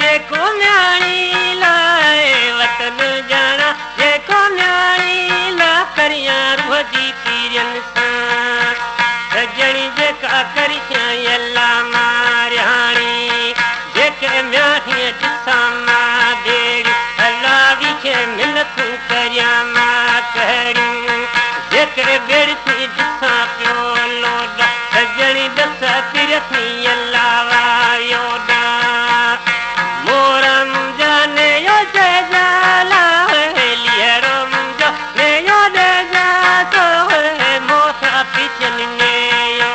जेको न्याणी लाए वतन जाना जेको न्याणी ला करियां रूह जी पीरन सां सजणी जेका करियां अल्लाह मारियाणी जेके म्याणी ॾिसां मां बेड़ी अल्लाह खे मिनतूं करियां मां कहिड़ियूं जेके बेड़ी ॾिसां पियो लोॾा सजणी दस तिरथी अल्लाह वायो मोरम जाने यो जाला लियरम जाने यो जा तो मोसा पिछन ने यो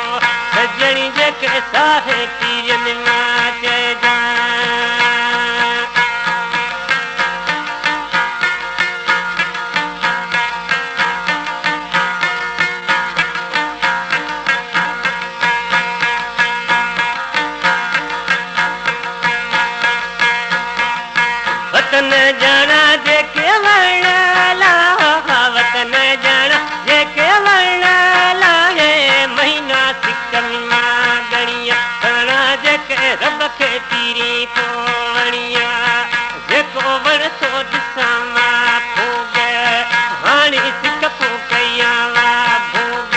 सजणी जेके साहे पीरन मां जा वतन जाना जेके वर्णला वतन जाना जेके वर्णला महीना सिकम मां गणिया घणा जेके रब खे पीरी पोवणिया जेको वण थो ॾिसां मां भोग हाणे सिक पो कयां वा भोग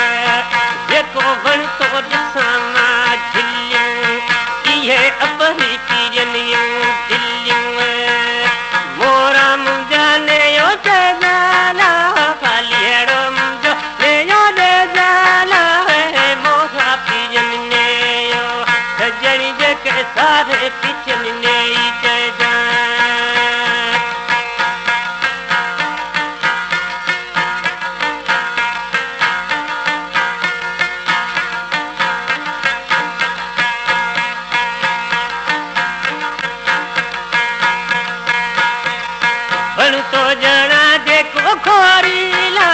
जेको वण थो ॾिसां मां झिलियूं इहे अबरी पीरन जूं दिलियूं सारे पिछन ने जा वण तो जाना जेको खोरी ला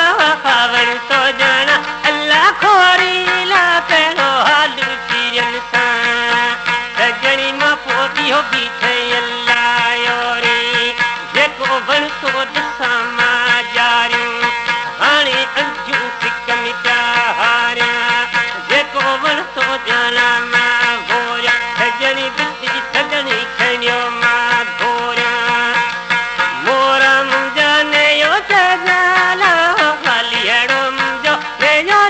वण तो जाना अल्लाह खोरी ला कहिड़ो हाल पीरन सां सजणी मां पोटियो बीठे अल्लाह योरी जेको वण तो ॾिसां मां जारियूं हाणे अंजू सिक मिटा हारियां जेको वण तो जाना मां घोरियां सजणी बिती सजणी खणियो मां घोरियां मोरम जाने यो जाला हलियड़ो जो यो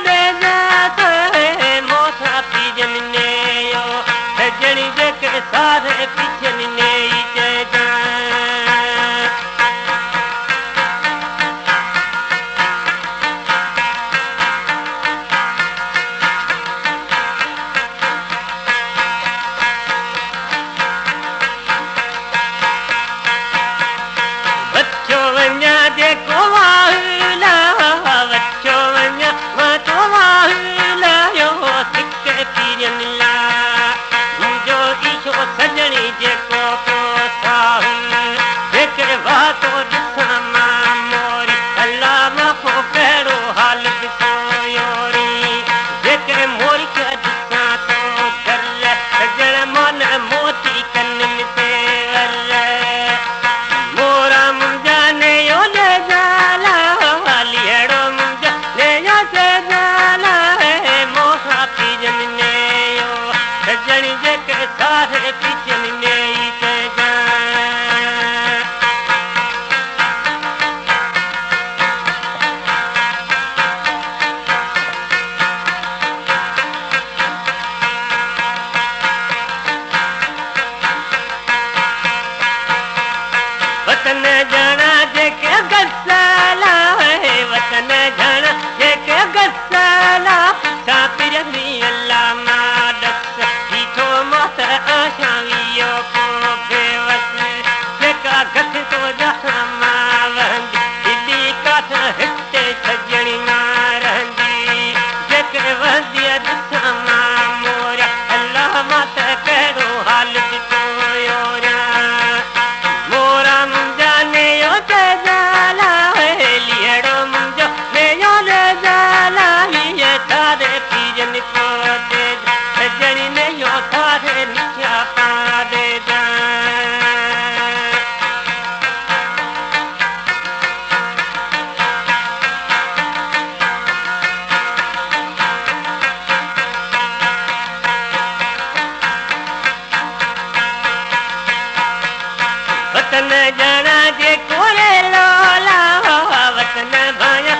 जा तो मोसा पीजन ने यो सजणी जेके सारे पिछन ने जा बच्चो वञा जेको वाहला बच्चो वञा मां तो वाहला यो सिक पीरन ला मुंहिंजो ईशो सजणी जेको पियो साहु जेके वातो ॾिसां मां मोरी अल्लाह मां पोइ कहिड़ो हाल ॾिसो योरी जेके मोरी खे ॾिसां तो दर सजण मन मोती कननि ते मोरा मुंहिंजा ने यो जाला हलियड़ो मुंहिंजा ने यो जाला मोसा पीजन ने यो सजणी जेके सारे पिछन ने जा वतन जाना जेके गसाला वतन जाना जेके गसाला सा पिरनी अल्लाह मां दस थो मत आशावियो को बेवस जेका गस तो जहां मां वहंदी दिली काठ हिते सजणी मां रहंदी जेके वहंदी ॾिसां मां मोरा अल्लाह मां त कहिड़ो हाल ॾिठो योरा मोरा मुंहिंजा ने यो जाला लियड़ो मुंहिंजो ने यो जाला वतन जाना जे कोरे लोला वतन भाया